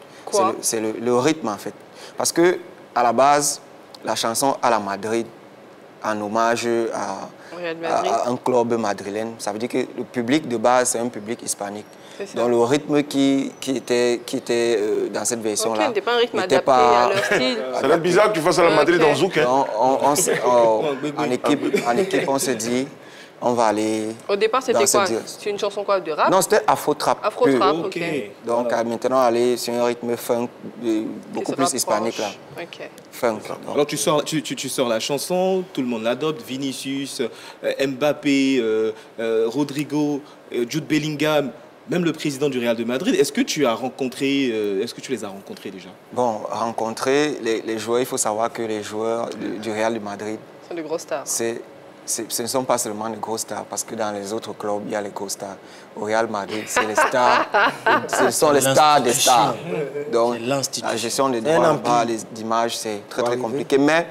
c'est le rythme en fait. Parce que à la base, la chanson à la Madrid, en hommage à un club madrilène. Ça veut dire que le public de base, c'est un public hispanique. Donc le rythme qui était dans cette version-là n'était pas un rythme adapté à leur style. Ça va être bizarre que tu fasses à la Madrid dans Zouk. En équipe, on s'est dit, on va aller... Au départ, c'était quoi? C'était une chanson quoi, de rap? Non, c'était Afro-Trap. Afro-Trap, ok. Donc maintenant, aller sur un rythme funk beaucoup plus hispanique. Là. Okay. Funk. Alors tu sors la chanson, tout le monde l'adopte, Vinicius, Mbappé, Rodrigo, Jude Bellingham, même le président du Real de Madrid. Est-ce que tu les as rencontrés déjà? Bon, rencontrer les joueurs, il faut savoir que les joueurs du Real de Madrid... Ce sont de grosses stars. Ce ne sont pas seulement des grosses stars, parce que dans les autres clubs, il y a les grosses stars. Au Real Madrid, c'est les stars. Ce sont les stars des stars. Donc, la gestion des droits d'image, c'est très compliqué. Mais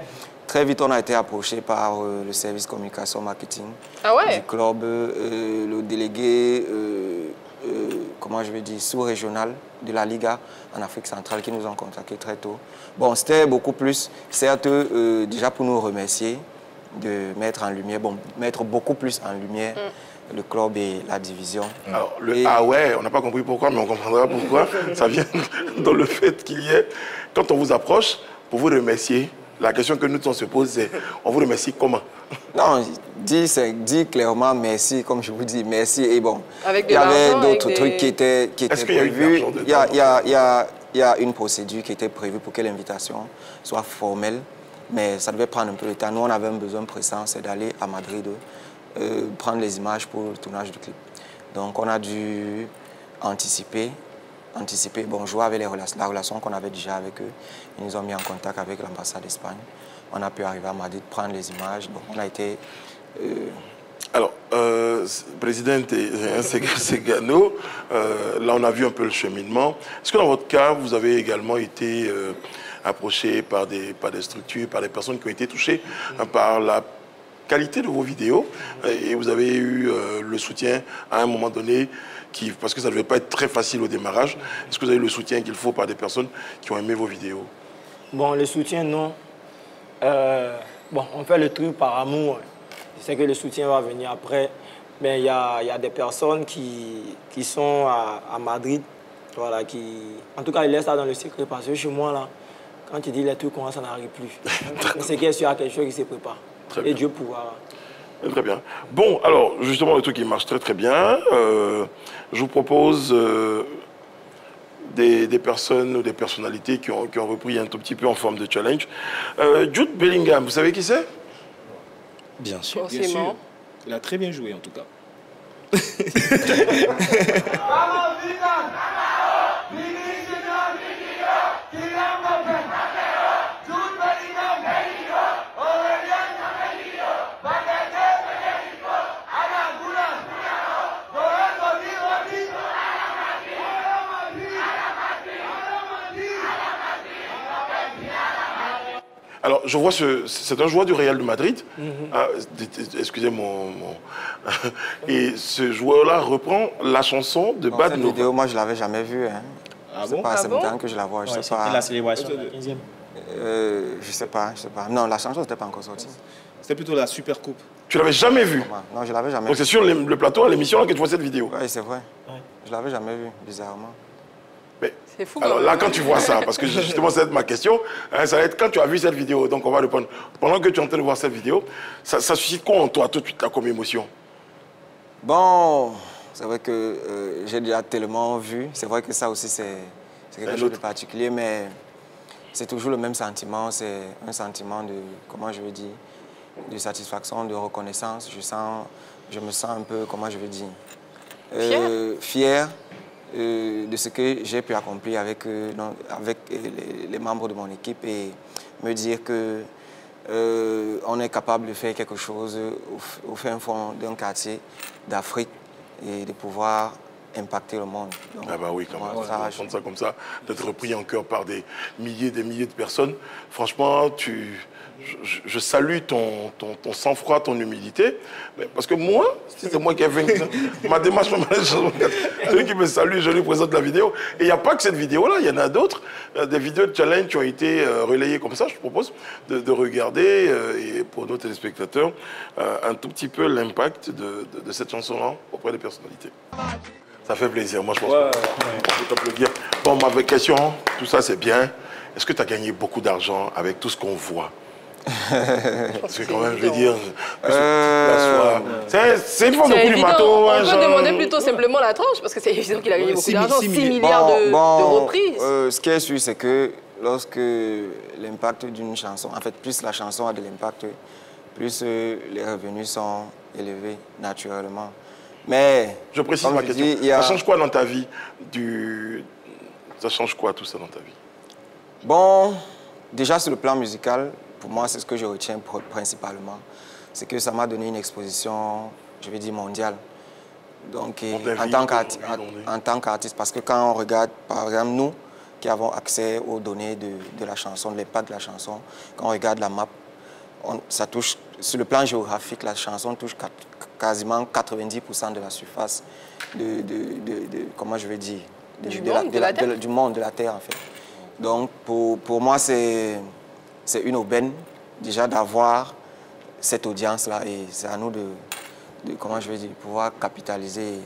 très vite, on a été approché par le service communication marketing du club, le délégué, comment je vais dire, sous-régional de la Liga en Afrique centrale qui nous ont contactés très tôt. Bon, c'était beaucoup plus, certes, déjà pour nous remercier, de mettre en lumière, mettre beaucoup plus en lumière le club et la division. Alors, on n'a pas compris pourquoi, mais on comprendra pourquoi. Ça vient dans le fait qu'il y ait, quand on vous approche, pour vous remercier, la question que nous on se pose, c'est on vous remercie comment? Non, dis clairement merci, comme je vous dis, merci. Et bon, il y avait d'autres trucs qui étaient prévus. Il y a une procédure qui était prévue pour que l'invitation soit formelle. Mais ça devait prendre un peu de temps. Nous, on avait un besoin pressant, c'est d'aller à Madrid, prendre les images pour le tournage du clip. Donc, on a dû anticiper, jouer avec la relation qu'on avait déjà avec eux. Ils nous ont mis en contact avec l'ambassade d'Espagne. On a pu arriver à Madrid, prendre les images. Donc, on a été... Alors, Président Segano, là, on a vu un peu le cheminement. Est-ce que dans votre cas, vous avez également été... approchés par des structures, par des personnes qui ont été touchées par la qualité de vos vidéos et vous avez eu le soutien à un moment donné, parce que ça ne devait pas être très facile au démarrage. Est-ce que vous avez eu le soutien qu'il faut par des personnes qui ont aimé vos vidéos? Bon, le soutien, non. On fait le truc par amour. Je sais que le soutien va venir après, mais il y a des personnes qui sont à Madrid, voilà, en tout cas, ils laissent ça dans le secret parce que chez moi, là, quand tu dis les trucs, ça n'arrive plus. C'est qu'il y a quelque chose qui se prépare. Et Dieu pourra. Très bien. Bon, alors, justement, le truc qui marche très bien. Je vous propose des personnes ou des personnalités qui ont repris un tout petit peu en forme de challenge. Jude Bellingham, vous savez qui c'est? Bien sûr. Bien sûr. Il a très bien joué, en tout cas. Alors, je vois, c'est un joueur du Real de Madrid. Excusez et ce joueur-là reprend la chanson de Bad Nova. Cette vidéo, moi, je ne l'avais jamais vue. Hein. Ah bon? C'est maintenant que je la vois. Je sais pas. C'était la célébration de la 15e. Je sais pas. Non, la chanson n'était pas encore sortie. C'était plutôt la Super Coupe. Tu l'avais jamais vue? Non, je l'avais jamais vue. Donc c'est sur le plateau, à l'émission, que tu vois cette vidéo? Oui, c'est vrai. Je l'avais jamais vue, bizarrement. C'est fou. Alors là, quand tu vois ça, parce que justement, ça va être ma question, hein, ça va être quand tu as vu cette vidéo, donc on va répondre. Pendant que tu es en train de voir cette vidéo, ça suscite quoi en toi, tout de suite, comme émotion? Bon, c'est vrai que j'ai déjà tellement vu. C'est vrai que ça aussi, c'est quelque chose de particulier, mais c'est toujours le même sentiment. C'est un sentiment de, comment je veux dire, de satisfaction, de reconnaissance. Je me sens un peu, comment je veux dire, fier de ce que j'ai pu accomplir avec les membres de mon équipe et me dire que on est capable de faire quelque chose au fin fond d'un quartier d'Afrique et de pouvoir impacter le monde. Donc, ah bah oui, quand même, ça, comme ça, d'être repris en cœur par des milliers de personnes. Franchement, je salue ton sang-froid, ton humilité. Parce que moi, si c'est moi qui ai fait ma démarche, celui qui me salue, je lui présente la vidéo. Et il n'y a pas que cette vidéo-là, il y en a d'autres. Des vidéos de challenge qui ont été relayées comme ça. Je propose de regarder, et pour nos téléspectateurs, un tout petit peu l'impact de cette chanson-là auprès des personnalités. Ça fait plaisir, moi je pense qu'on peut t'applaudir. Bon, ma question, tout ça c'est bien. Est-ce que tu as gagné beaucoup d'argent avec tout ce qu'on voit? Parce que quand même, je veux dire, c'est une fois beaucoup du bateau. On peut demander plutôt simplement la tranche, parce que c'est évident qu'il a gagné beaucoup d'argent, 6 milliards de reprises. Ce qui est sûr, c'est que lorsque l'impact d'une chanson, en fait, plus la chanson a de l'impact, plus les revenus sont élevés naturellement. Mais, je précise ma question. Ça change quoi dans ta vie? Ça change quoi tout ça dans ta vie? Bon, déjà sur le plan musical, pour moi, c'est ce que je retiens principalement. C'est que ça m'a donné une exposition, je vais dire, mondiale. Donc, en tant qu'artiste, parce que quand on regarde, par exemple, nous, qui avons accès aux données de la chanson, de l'impact de la chanson, quand on regarde la map, ça touche, sur le plan géographique, la chanson touche quasiment 90% de la surface comment je vais dire, du monde, de la Terre, en fait. Donc, pour moi, c'est une aubaine, déjà, d'avoir cette audience-là. Et c'est à nous de, comment je vais dire, pouvoir capitaliser,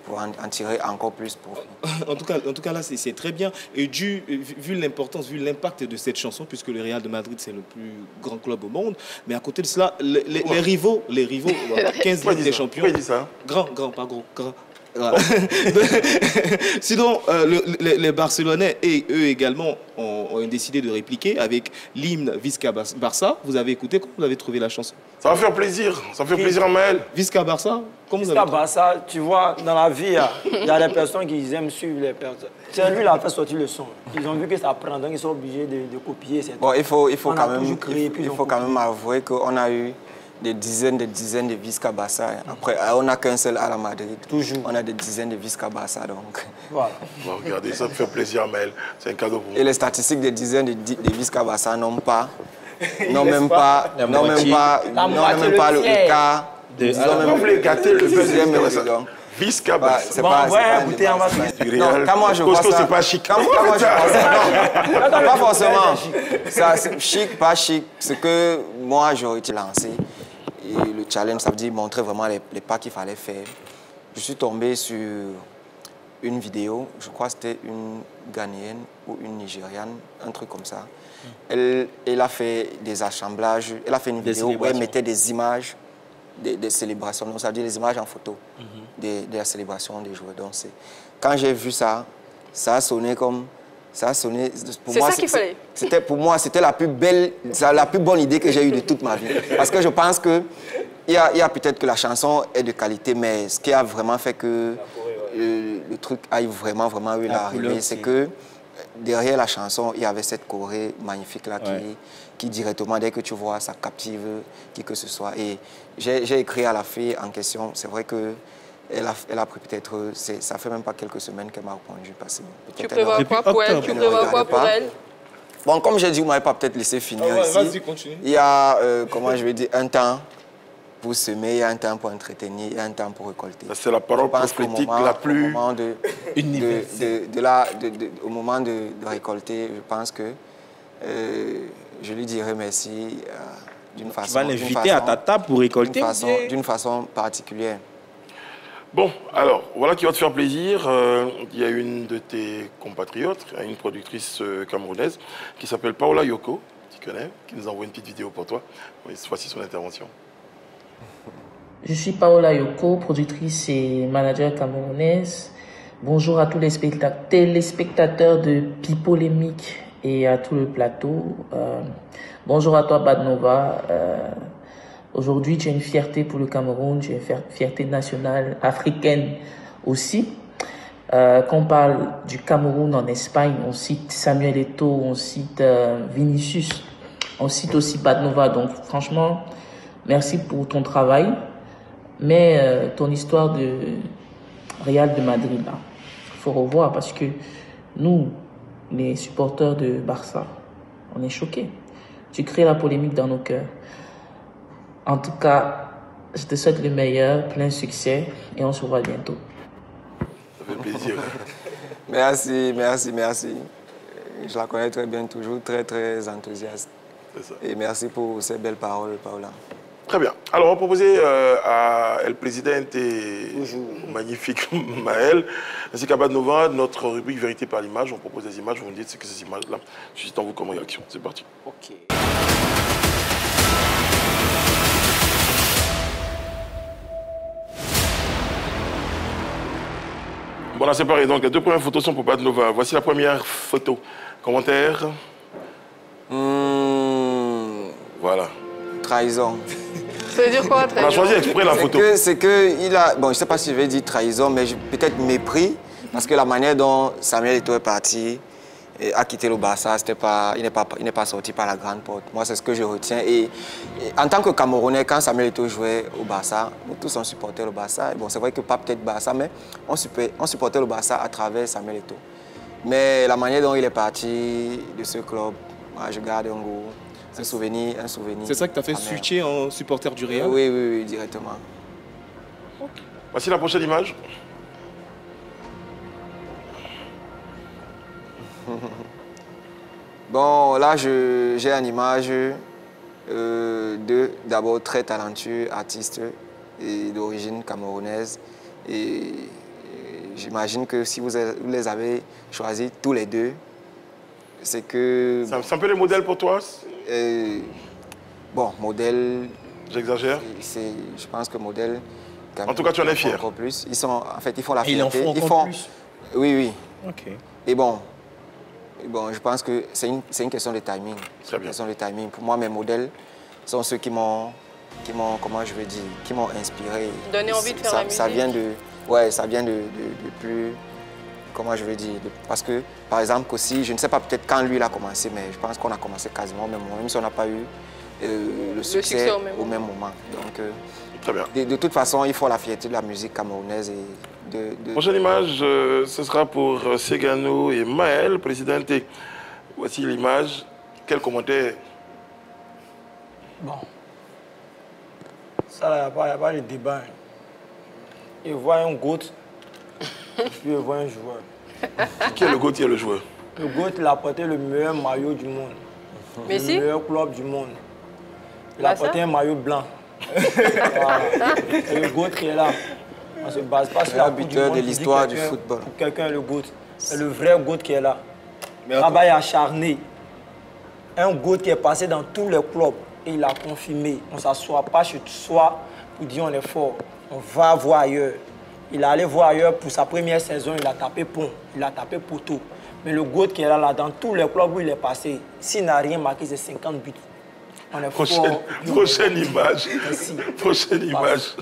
pour en tirer encore plus profit. En tout cas là, c'est très bien. Et vu l'importance, vu l'impact de cette chanson, puisque le Real de Madrid, c'est le plus grand club au monde, mais à côté de cela, les rivaux, 15 Ligues des Champions. Pourquoi il dit ça? Grand, pas gros, grand. Voilà. Sinon, les Barcelonais et eux également ont décidé de répliquer avec l'hymne Visca Barça. Vous avez écouté, comment vous avez trouvé la chanson? Ça va faire plaisir, ça fait plaisir à Maël. Visca Barça, comment vous avez trouvé? Barça, tu vois, dans la vie, il y a des personnes qui aiment suivre les personnes. C'est lui qui a fait sortir le son. Ils ont vu que ça prend, donc ils sont obligés de copier. Bon, il faut quand même avouer qu'on a eu des dizaines de Visca Barça. Après, on n'a qu'un seul à la Madrid. Toujours. On a des dizaines de Visca Barça, donc. Voilà. Bon, regardez, ça me fait plaisir, Maël. C'est un cadeau pour moi. Et les statistiques des dizaines de Visca Barça n'ont même pas le écart. Vous voulez gâter le deuxième Visca Barça. C'est pas écoutez, on va non, quand moi je vois ça, c'est pas chic. Quand moi je vois ça, non, pas forcément. C'est chic, pas chic. Ce que moi j'aurais été lancé. Et le challenge, ça veut dire montrer vraiment les pas qu'il fallait faire. Je suis tombé sur une vidéo, je crois que c'était une Ghanéenne ou une Nigériane, un truc comme ça. Elle a fait des assemblages, elle a fait une vidéo où elle mettait des images des célébrations, donc ça veut dire des images en photo de la célébration des joueurs. Donc quand j'ai vu ça, ça a sonné comme Ça a sonné. C'est ça qu'il fallait. Pour moi, c'était la plus bonne idée que j'ai eue de toute ma vie. Parce que je pense que il y a peut-être que la chanson est de qualité, mais ce qui a vraiment fait que le truc aille vraiment eu l'arrivée, c'est que derrière la chanson, il y avait cette choré magnifique là qui directement, dès que tu vois, ça captive qui que ce soit. Et j'ai écrit à la fille en question, c'est vrai que elle a pris peut-être, ça fait même pas quelques semaines qu'elle m'a répondu. Tu prévois quoi pour elle? Tu prévois quoi pour elle? Bon, comme j'ai dit, vous m'avez pas peut-être laissé finir ici. Vas-y, continue. Il y a, comment je vais dire, un temps pour semer, il y a un temps pour entretenir, il y a un temps pour récolter. C'est la parole prophétique la plus au moment de récolter, je pense que je lui dirai merci d'une façon. Tu vas l'inviter à ta table pour récolter? D'une façon particulière. Bon, alors, voilà qui va te faire plaisir. Il y a une de tes compatriotes, une productrice camerounaise, qui s'appelle Paola Yoko, tu connais, qui nous envoie une petite vidéo pour toi. Voici son intervention. Je suis Paola Yoko, productrice et manager camerounaise. Bonjour à tous les téléspectateurs de Pipolémique et à tout le plateau. Bonjour à toi, Bad Nova. Aujourd'hui, tu as une fierté pour le Cameroun, tu as une fierté nationale africaine aussi. Quand on parle du Cameroun en Espagne, on cite Samuel Eto'o, on cite Vinicius, on cite aussi Bad Nova. Donc franchement, merci pour ton travail. Mais ton histoire de Real de Madrid, là, il faut revoir parce que nous, les supporters de Barça, on est choqués. Tu crées la polémique dans nos cœurs. En tout cas, je te souhaite le meilleur, plein succès et on se revoit bientôt. Ça fait plaisir. Merci. Je la connais très bien, toujours très enthousiaste. Ça. Et merci pour ces belles paroles, Paola. Très bien. Alors, on va proposer à El Presidente magnifique Maël, ainsi qu'à Bad Nova, notre rubrique Vérité par l'image. On propose des images, vous me dites ce que ces images-là suscitent en vous comme réaction. C'est parti. Ok. Voilà, c'est pareil. Donc, les deux premières photos sont pour Bad Nova. Voici la première photo. Commentaire. Voilà. Trahison. Ça veut dire quoi, trahison? On a choisi exprès la photo. C'est que il a... Bon, je ne sais pas si je vais dire trahison, mais peut-être mépris. Parce que la manière dont Samuel Eto'o est parti, a quitté le Barça, il n'est pas sorti par la grande porte. Moi, c'est ce que je retiens. Et en tant que Camerounais, quand Samuel Eto'o jouait au Barça, nous tous on supportait le Barça. Bon, c'est vrai que pas peut-être Barça, mais on supportait le Barça à travers Samuel Eto'o. Mais la manière dont il est parti de ce club, moi, je garde un goût. Un souvenir. C'est ça que tu as fait switcher en supporter du Real? Oui, directement. Okay. Voici la prochaine image. Bon, là, j'ai une image d'abord très talentueux artiste d'origine camerounaise. Et j'imagine que si vous les avez choisis tous les deux, c'est que... C'est un peu les modèles pour toi? Bon, modèle... J'exagère? Je pense que modèle... En tout cas, tu en es fier? Encore plus. En fait, ils font la fierté. Ils en font plus? Oui. Ok. Et bon, je pense que c'est une question de timing. Très bien. Une question de timing. Pour moi, mes modèles sont ceux qui m'ont inspiré. Donné envie de faire la musique. Ça vient de plus... Comment je veux dire? Parce que, par exemple, aussi, je ne sais pas peut-être quand lui il a commencé, mais je pense qu'on a commencé quasiment au même moment, même si on n'a pas eu le succès au même moment. Donc, très bien. De toute façon, il faut la fierté de la musique camerounaise. Prochaine image, ce sera pour Segano et Maël, Presidente. Voici l'image. Quel commentaire? Bon. Ça, il n'y a pas de débat. Il voit un GOAT. Puis je vois un joueur. Qui est le GOAT, qui est le joueur? Le GOAT, il a porté le meilleur maillot du monde. Messi? Le meilleur club du monde. Il a porté un maillot blanc. Voilà. Et le GOAT qui est là. On ne se base pas sur la Coupe du monde de l'histoire du football. Pour quelqu'un, le GOAT. C'est le vrai GOAT qui est là. Travail acharné. Un GOAT qui est passé dans tous les clubs. Et il a confirmé. On ne s'assoit pas chez soi pour dire on est fort. On va voir ailleurs. Il est allé voir ailleurs pour sa première saison, il a tapé pont, il a tapé poteau. Mais le GOAT qui est là, dans tous les clubs où il est passé, s'il n'a rien marqué, c'est 50 buts. On est prochaine image. Merci. Prochaine image.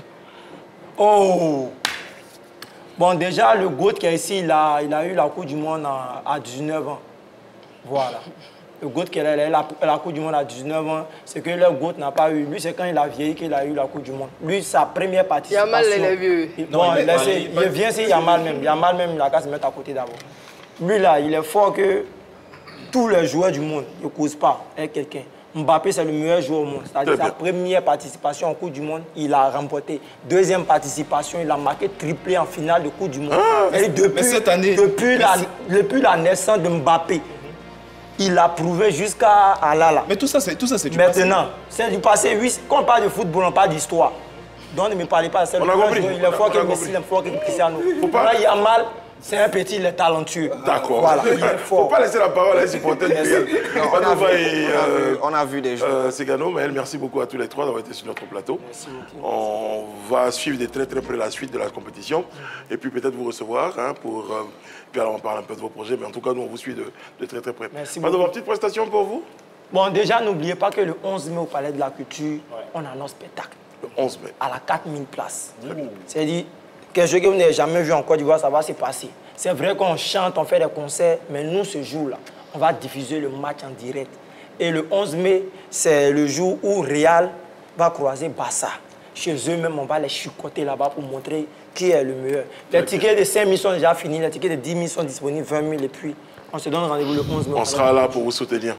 Oh! Bon, déjà, le GOAT qui est ici, il a eu la Coupe du Monde à 19 ans. Voilà. Le GOAT qui est là, la Coupe du Monde à 19 ans, c'est que le GOAT n'a pas eu. Lui, c'est quand il a vieilli qu'il a eu la Coupe du Monde. Lui, sa première participation. Yamal, il est vieux. Bon, il vient, c'est Yamal même. Yamal même, il a qu'à se mettre à côté d'abord. Lui, là, il est fort que tous les joueurs du monde ne causent pas avec quelqu'un. Mbappé, c'est le meilleur joueur au monde. C'est-à-dire sa première participation en Coupe du Monde, il a remporté. Deuxième participation, il a marqué triplé en finale de Coupe du Monde. Et depuis, cette année, depuis la naissance de Mbappé, il a prouvé jusqu'à là. Mais tout ça, c'est du passé. Maintenant, c'est du passé. Oui, quand on parle de football, on parle d'histoire. Donc ne me parlez pas de ça. Il est fort que Messi, il est fort que Cristiano. Yamal, c'est un petit, il est talentueux. D'accord. Voilà, il est fort. Faut pas laisser la parole à un supporter. On a vu des joueurs. Segano, Maël, merci beaucoup à tous les trois d'avoir été sur notre plateau. Merci beaucoup. On va suivre de très près la suite de la compétition et puis peut-être vous recevoir pour... puis alors on parle un peu de vos projets, mais en tout cas, nous, on vous suit de très près. Merci beaucoup. Une petite prestation pour vous? Bon, déjà, n'oubliez pas que le 11 mai au Palais de la Culture, on a notre spectacle. Le 11 mai. À la 4000 places. C'est-à-dire, quelque chose que vous n'avez jamais vu en Côte d'Ivoire, ça va se passer. C'est vrai qu'on chante, on fait des concerts, mais nous, ce jour-là, on va diffuser le match en direct. Et le 11 mai, c'est le jour où Real va croiser Barça. Chez eux-mêmes, on va les chicoter là-bas pour montrer qui est le meilleur. Les tickets de 5 000 sont déjà finis, les tickets de 10 000 sont disponibles, 20 000, et puis on se donne rendez-vous le 11 mai. On sera là pour vous soutenir.